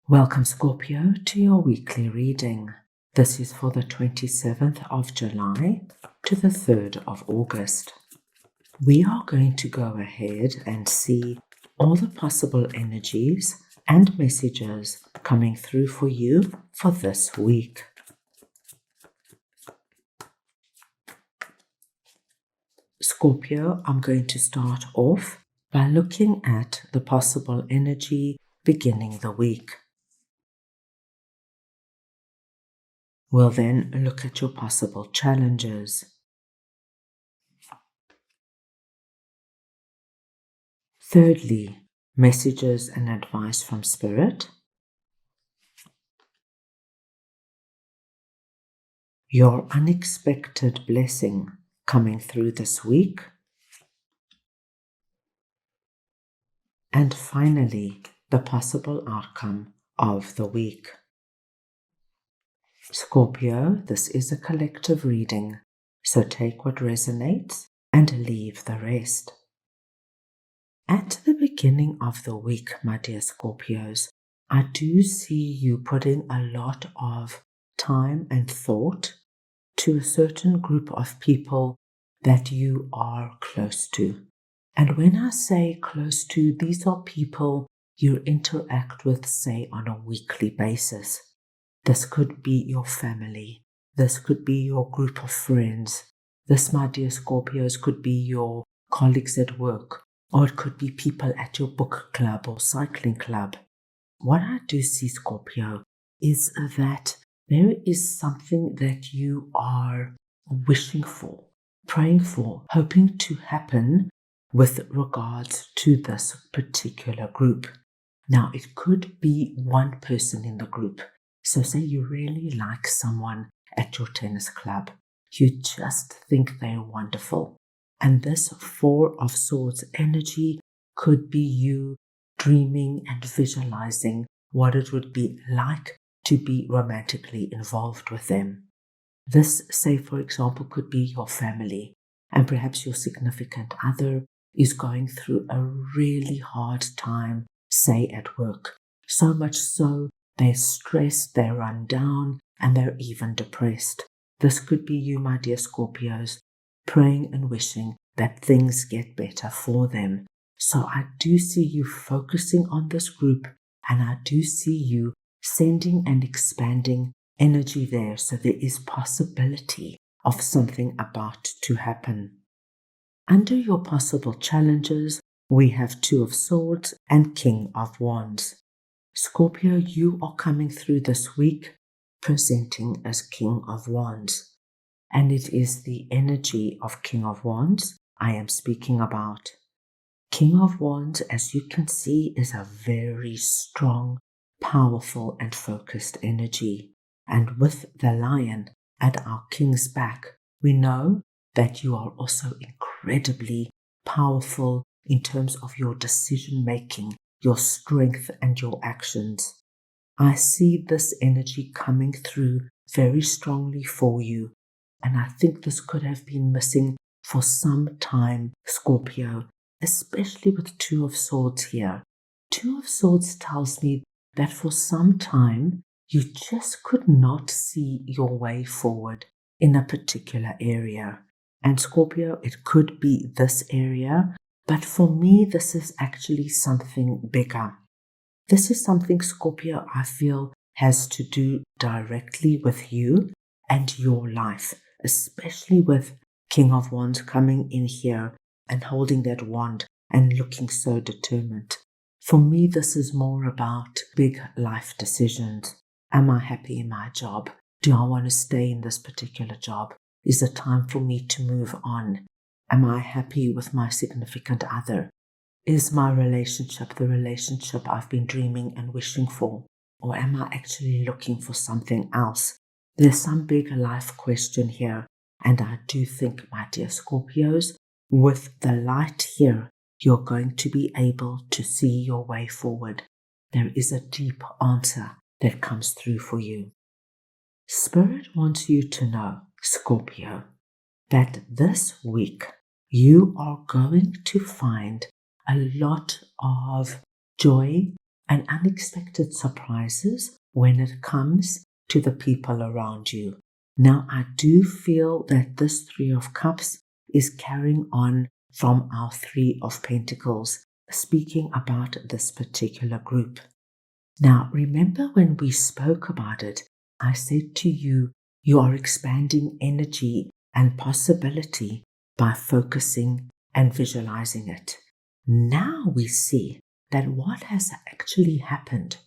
Welcome, Scorpio, to your weekly reading. This is for the 27th of July to the 3rd of August. We are going to go ahead and see all the possible energies and messages coming through for you for this week. Scorpio, I'm going to start off by looking at the possible energy beginning the week. We'll then look at your possible challenges. Thirdly, messages and advice from Spirit. Your unexpected blessing coming through this week. And finally, the possible outcome of the week. Scorpio, this is a collective reading, so take what resonates and leave the rest. At the beginning of the week, my dear Scorpios, I do see you putting a lot of time and thought to a certain group of people that you are close to. And when I say close to, these are people you interact with, say, on a weekly basis. This could be your family. This could be your group of friends. This, my dear Scorpios, could be your colleagues at work, or it could be people at your book club or cycling club. What I do see, Scorpio, is that there is something that you are wishing for, praying for, hoping to happen with regards to this particular group. Now, it could be one person in the group. So say you really like someone at your tennis club. You just think they're wonderful. And this Four of Swords energy could be you dreaming and visualizing what it would be like to be romantically involved with them. This, say, for example, could be your family, and perhaps your significant other is going through a really hard time, say, at work. So much so, they're stressed, they're run down, and they're even depressed. This could be you, my dear Scorpios, praying and wishing that things get better for them. So I do see you focusing on this group, and I do see you sending and expanding energy there, so there is possibility of something about to happen. Under your possible challenges, we have Two of Swords and King of Wands. Scorpio, you are coming through this week presenting as King of Wands. And it is the energy of King of Wands I am speaking about. King of Wands, as you can see, is a very strong, powerful and focused energy. And with the lion at our king's back, we know that you are also incredibly powerful in terms of your decision making, your strength and your actions. I see this energy coming through very strongly for you, and I think this could have been missing for some time, Scorpio, especially with Two of Swords here. Two of Swords tells me that for some time you just could not see your way forward in a particular area. And Scorpio, it could be this area, but for me, this is actually something bigger. This is something, Scorpio, I feel has to do directly with you and your life, especially with King of Wands coming in here and holding that wand and looking so determined. For me, this is more about big life decisions. Am I happy in my job? Do I want to stay in this particular job? Is it time for me to move on? Am I happy with my significant other? Is my relationship the relationship I've been dreaming and wishing for? Or am I actually looking for something else? There's some big life question here. And I do think, my dear Scorpios, with the light here, you're going to be able to see your way forward. There is a deep answer that comes through for you. Spirit wants you to know, Scorpio, that this week you are going to find a lot of joy, and unexpected surprises when it comes to the people around you. Now, I do feel that this Three of Cups is carrying on from our Three of Pentacles, speaking about this particular group. Now, remember when we spoke about it, I said to you, you are expanding energy and possibility by focusing and visualizing it. Now we see that what has actually happened,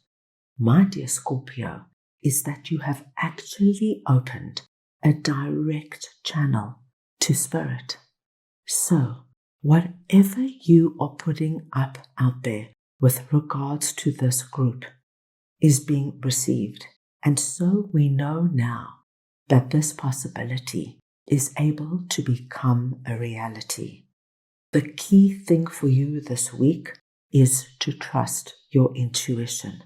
my dear Scorpio, is that you have actually opened a direct channel to spirit. So, whatever you are putting up out there with regards to this group is being received. And so we know now that this possibility is able to become a reality. The key thing for you this week is to trust your intuition.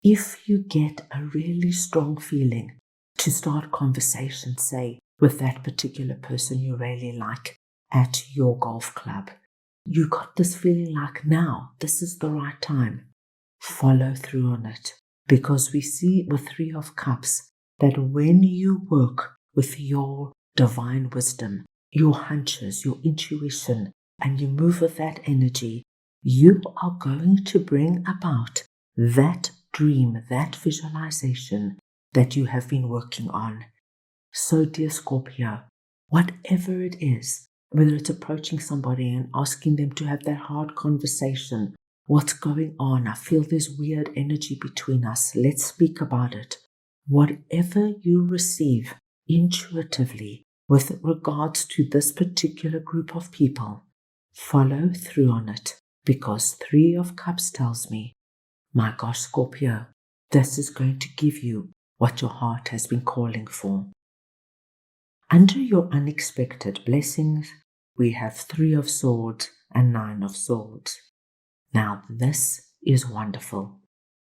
If you get a really strong feeling to start conversation, say, with that particular person you really like at your golf club, you got this feeling like now, this is the right time. Follow through on it, because we see with Three of Cups that when you work with your divine wisdom, your hunches, your intuition, and you move with that energy, you are going to bring about that dream, that visualization that you have been working on. So, dear Scorpio, whatever it is, whether it's approaching somebody and asking them to have that hard conversation, what's going on? I feel this weird energy between us. Let's speak about it. Whatever you receive intuitively with regards to this particular group of people, follow through on it, because Three of Cups tells me, my gosh, Scorpio, this is going to give you what your heart has been calling for. Under your unexpected blessings, we have Three of Swords and Nine of Swords. Now, this is wonderful.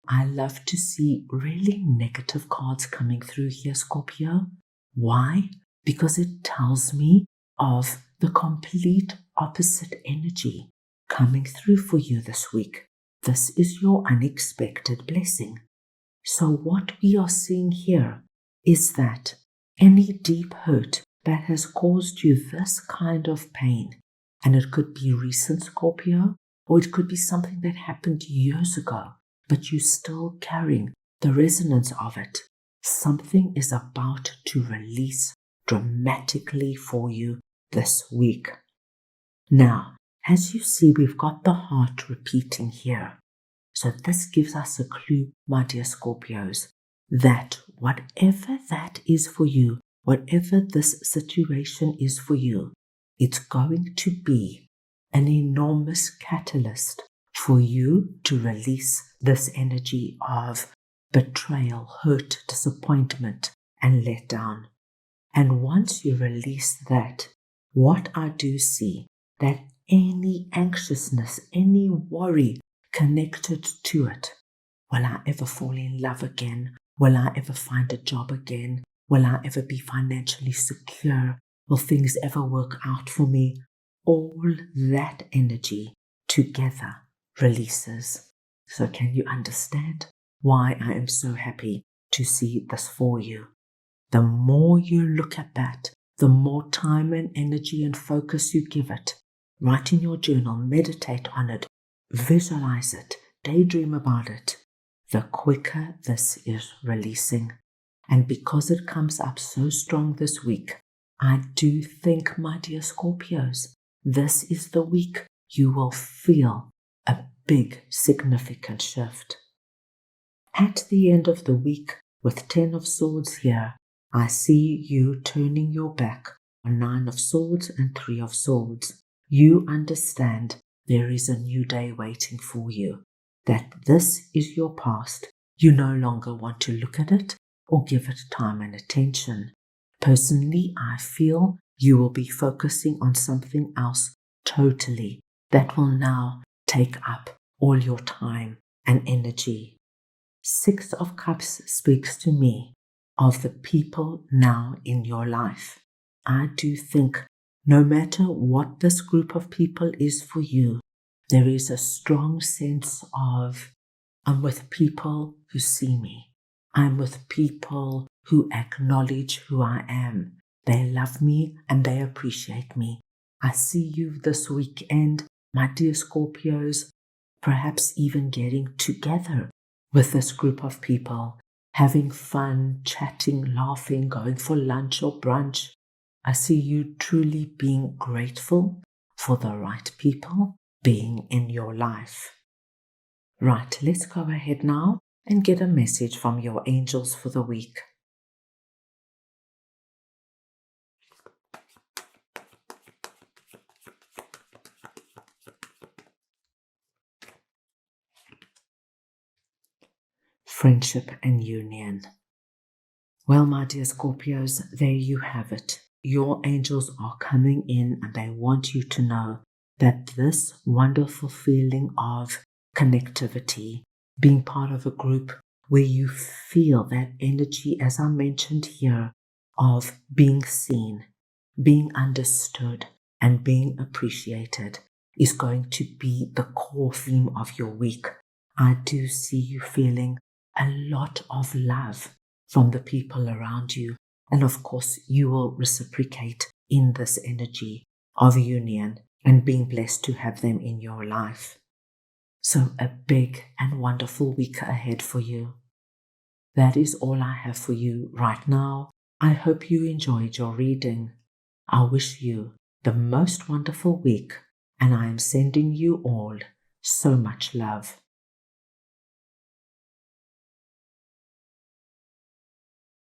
I love to see really negative cards coming through here, Scorpio. Why? Because it tells me of the complete opposite energy coming through for you this week. This is your unexpected blessing. So what we are seeing here is that any deep hurt that has caused you this kind of pain, and it could be recent, Scorpio, or it could be something that happened years ago, but you're still carrying the resonance of it. Something is about to release dramatically for you this week. Now, as you see, we've got the heart repeating here. So this gives us a clue, my dear Scorpios, that whatever that is for you, whatever this situation is for you, it's going to be an enormous catalyst for you to release this energy of betrayal, hurt, disappointment, and letdown. And once you release that, what I do see, that any anxiousness, any worry connected to it, will I ever fall in love again? Will I ever find a job again? Will I ever be financially secure? Will things ever work out for me? All that energy together releases. So can you understand why I am so happy to see this for you? The more you look at that, the more time and energy and focus you give it. Write in your journal, meditate on it, visualize it, daydream about it, the quicker this is releasing. And because it comes up so strong this week, I do think, my dear Scorpios, this is the week you will feel a big, significant shift. At the end of the week, with 10 of Swords here, I see you turning your back on 9 of Swords and 3 of Swords. You understand there is a new day waiting for you, that this is your past. You no longer want to look at it or give it time and attention. Personally, I feel you will be focusing on something else totally that will now take up all your time and energy. 6 of Cups speaks to me of the people now in your life. I do think no matter what this group of people is for you, there is a strong sense of I'm with people who see me. I'm with people who acknowledge who I am. They love me and they appreciate me. I see you this weekend, my dear Scorpios, perhaps even getting together with this group of people, having fun, chatting, laughing, going for lunch or brunch. I see you truly being grateful for the right people being in your life. Right, let's go ahead now and get a message from your angels for the week. Friendship and union. Well, my dear Scorpios, there you have it. Your angels are coming in and they want you to know that this wonderful feeling of connectivity, being part of a group where you feel that energy, as I mentioned here, of being seen, being understood, and being appreciated is going to be the core theme of your week. I do see you feeling a lot of love from the people around you. And of course, you will reciprocate in this energy of union and being blessed to have them in your life. So, a big and wonderful week ahead for you. That is all I have for you right now. I hope you enjoyed your reading. I wish you the most wonderful week, and I am sending you all so much love.